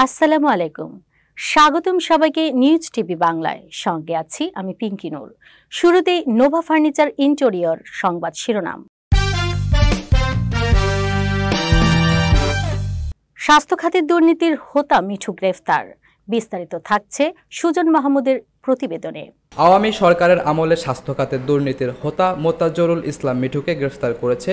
আসসালামু আলাইকুম। স্বাগতম সবাইকে নিউজ টিভি বাংলায়। সঙ্গে আছি আমি পিঙ্কি নূর। শুরুতেই নোভা ফার্নিচার ইন্টেরিয়র সংবাদ শিরোনাম। স্বাস্থ্য খাতের দুর্নীতির হোতা মিঠু গ্রেফতার। বিস্তারিত থাকছে সুজন মাহমুদের প্রতিবেদনে। আওয়ামী সরকারের আমলে স্বাস্থ্য খাতের দুর্নীতির হোতা মোতাজ্জরুল ইসলাম মিঠুকে গ্রেফতার করেছে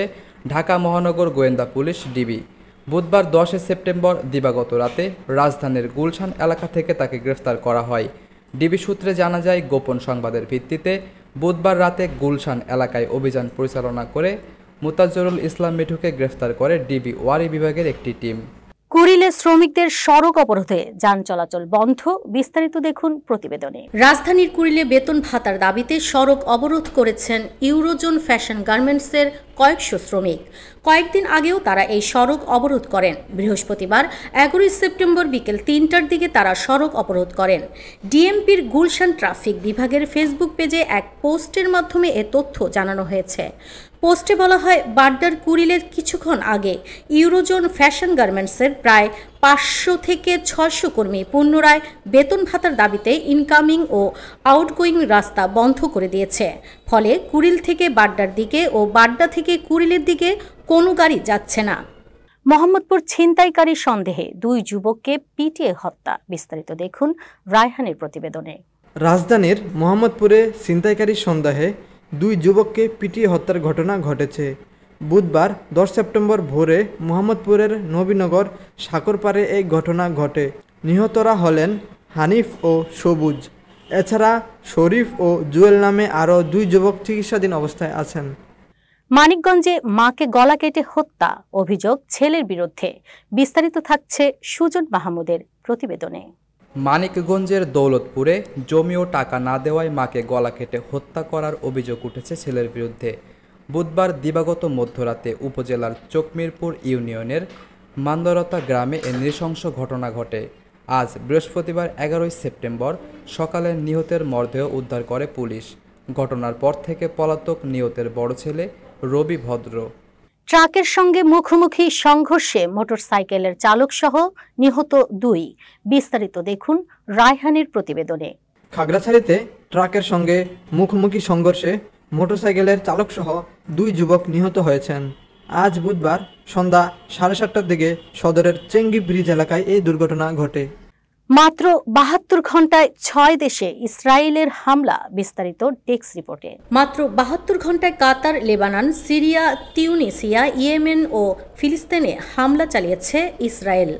ঢাকা মহানগর গোয়েন্দা পুলিশ ডিবি। বুধবার 10 সেপ্টেম্বর দিবাগত রাতে রাজধানীর গুলশান এলাকা থেকে তাকে গ্রেফতার করা হয়। ডিবি সূত্রে জানা যায়, গোপন সংবাদের ভিত্তিতে বুধবার রাতে গুলশান এলাকায় অভিযান পরিচালনা করে মোতাজ্জরুল ইসলাম মিঠুকে গ্রেফতার করে ডিবি ওয়ারী বিভাগের একটি টিম। কুড়িলে শ্রমিকদের সড়ক অবরোধে যান চলাচল বন্ধ। বিস্তারিত দেখুন প্রতিবেদনে। রাজধানীর কুড়িলে বেতন ভাতার দাবিতে সড়ক অবরোধ করেছেন ইউরোজোন ফ্যাশন গার্মেন্টসের কয়েকশো শ্রমিক। কয়েকদিন আগেও তারা এই সড়ক অবরোধ করেন। বৃহস্পতিবার 11 সেপ্টেম্বর বিকেল 3টার দিকে তারা সড়ক অবরোধ করেন। ডিএমপির গুলশান ট্রাফিক বিভাগের ফেসবুক পেজে এক পোস্টের মাধ্যমে এ তথ্য জানানো হয়েছে। পোস্টে বলা হয়, বাড্ডার কুড়িলের কিছুক্ষণ আগে ইউরোজোন ফ্যাশন গার্মেন্টসের প্রায় 500 থেকে 600 কর্মী পুনরায় বেতন ভাতার দাবিতে ইনকামিং ও আউটগোয়িং রাস্তা বন্ধ করে দিয়েছে। ফলে কুড়িল থেকে বাড্ডার দিকে ও বাড্ডা থেকে কুড়িলের দিকে কোনো গাড়ি যাচ্ছে না। মোহাম্মদপুর ছিনতাইকারী সন্দেহে 2 যুবককে পিটিয়ে হত্যা। বিস্তারিত দেখুন রায়হানের প্রতিবেদনে। রাজধানীর মোহাম্মদপুরে ছিনতাইকারী সন্দেহে 2 যুবককে পিটিয়ে হত্যার ঘটনা ঘটেছে। বুধবার 10 সেপ্টেম্বর ভোরে মোহাম্মদপুরের নবীনগর সাকরপাড়ে এই ঘটনা ঘটে। নিহতরা হলেন হানিফ ও সবুজ। এছাড়া শরীফ ও জুয়েল নামে আরও 2 যুবক চিকিৎসাধীন অবস্থায় আছেন। মানিকগঞ্জে মাকে গলা কেটে হত্যা, অভিযোগ ছেলের বিরুদ্ধে। বিস্তারিত থাকছে সুজন মাহমুদের প্রতিবেদনে। মানিকগঞ্জের দৌলতপুরে জমি ও টাকা না দেওয়ায় মাকে গলা কেটে হত্যা করার অভিযোগ উঠেছে ছেলের বিরুদ্ধে। বুধবার দিবাগত মধ্যরাতে উপজেলার চকমিরপুর ইউনিয়নের মান্দরতা গ্রামে এ নৃশংস ঘটনা ঘটে। আজ বৃহস্পতিবার 11 সেপ্টেম্বর সকালে নিহতের মরদেহ উদ্ধার করে পুলিশ। ঘটনার পর থেকে পলাতক নিহতের বড় ছেলে রবি ভদ্র। ট্রাকের সঙ্গে মুখোমুখি সংঘর্ষে মোটরসাইকেলের চালক সহ নিহত 2। বিস্তারিত দেখুন রায়হানের প্রতিবেদনে। খাগড়াছড়িতে ট্রাকের সঙ্গে মুখোমুখি সংঘর্ষে মোটরসাইকেলের চালক সহ 2 যুবক নিহত হয়েছেন। আজ বুধবার সন্ধ্যা 7:30টার দিকে সদরের চেঙ্গি ব্রিজ এলাকায় এই দুর্ঘটনা ঘটে। মাত্র 72 ঘন্টায় 6 দেশে ইসরায়েলের হামলা। বিস্তারিত ডেস্ক রিপোর্টে। মাত্র 72 ঘন্টায় কাতার, লেবানন, সিরিয়া, তিউনিসিয়া, ইয়েমেন ও ফিলিস্তিনে হামলা চালিয়েছে ইসরায়েল।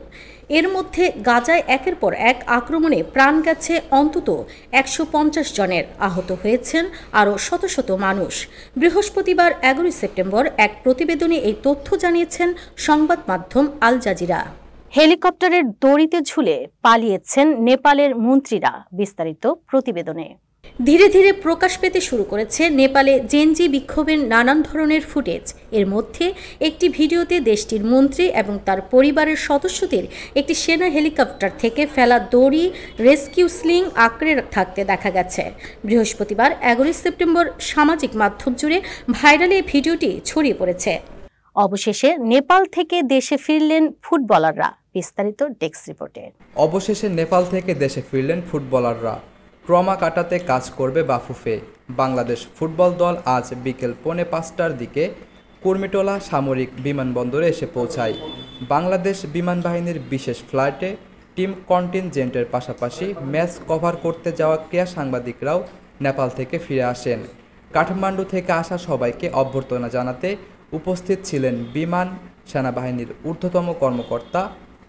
এর মধ্যে গাজায় একের পর এক আক্রমণে প্রাণ গেছে অন্তত 150 জনের, আহত হয়েছেন আরও শত শত মানুষ। বৃহস্পতিবার 11 সেপ্টেম্বর এক প্রতিবেদনে এই তথ্য জানিয়েছেন সংবাদ মাধ্যম আল জাজিরা। হেলিকপ্টারের দড়িতে ঝুলে পালিয়েছেন নেপালের মন্ত্রীরা। বিস্তারিত প্রতিবেদনে। ধীরে ধীরে প্রকাশ পেতে শুরু করেছে নেপালে জেনজি বিক্ষোভের নানান ধরনের ফুটেজ। এর মধ্যে একটি ভিডিওতে দেশটির মন্ত্রী এবং তার পরিবারের সদস্যদের একটি সেনা হেলিকপ্টার থেকে ফেলা দড়ি, রেস্কিউ স্লিং আঁকড়ে থাকতে দেখা গেছে। বৃহস্পতিবার 11 সেপ্টেম্বর সামাজিক মাধ্যম জুড়ে ভাইরাল এই ভিডিওটি ছড়িয়ে পড়েছে। অবশেষে নেপাল থেকে দেশে ফিরলেন ফুটবলাররা। বিস্তারিত ডেস্ক রিপোর্টে। অবশেষে নেপাল থেকে দেশে ফিরলেন ফুটবলাররা। ট্রমা কাটাতে কাজ করবে বাফুফে। বাংলাদেশ ফুটবল দল আজ বিকেল 4:45টার দিকে কুর্মিটোলা সামরিক বিমানবন্দরে এসে পৌঁছায়। বাংলাদেশ বিমান বাহিনীর বিশেষ ফ্লাইটে টিম কন্টিনজেন্টের পাশাপাশি ম্যাচ কভার করতে যাওয়া ক্রীড়া সাংবাদিকরাও নেপাল থেকে ফিরে আসেন। কাঠমান্ডু থেকে আসা সবাইকে অভ্যর্থনা জানাতে উপস্থিত ছিলেন বিমান সেনাবাহিনীর ঊর্ধ্বতম কর্মকর্তা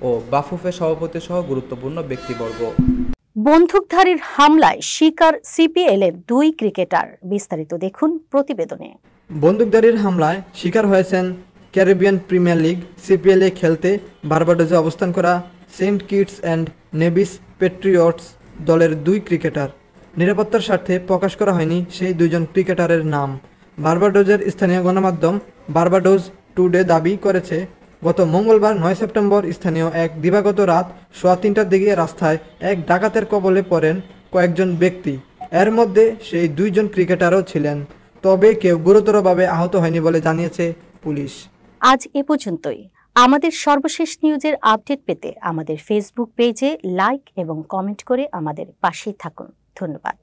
ও বাফুফে সভাপতি সহ গুরুত্বপূর্ণ ব্যক্তিবর্গ। বন্দুকধারীর হামলায় শিকার সিপিএলের 2 ক্রিকেটার। বিস্তারিত দেখুন প্রতিবেদনে। বন্দুকধারীর হামলায় শিকার হয়েছেন ক্যারিবিয়ান প্রিমিয়ার লিগ সিপিএলে খেলতে বার্বাডোসে অবস্থান করা Saint Kitts and Nevis Patriots দলের 2 ক্রিকেটার। নিরাপত্তার স্বার্থে প্রকাশ করা হয়নি সেই 2 জন ক্রিকেটারের নাম। বার্বাডোসের স্থানীয় গণমাধ্যম বার্বাডোস টুডে দাবি করেছে, গত মঙ্গলবার 9 সেপ্টেম্বর স্থানীয় এক দিবাগত রাত 3:15টার দিকে রাস্তায় এক ডাকাতের কবলে পড়েন কয়েকজন ব্যক্তি। এর মধ্যে সেই 2 জন ক্রিকেটারও ছিলেন, তবে কেউ গুরুতরভাবে আহত হয়নি বলে জানিয়েছে পুলিশ। আজ এ পর্যন্তই। আমাদের সর্বশেষ নিউজের আপডেট পেতে আমাদের ফেসবুক পেজে লাইক এবং কমেন্ট করে আমাদের পাশেই থাকুন। ধন্যবাদ।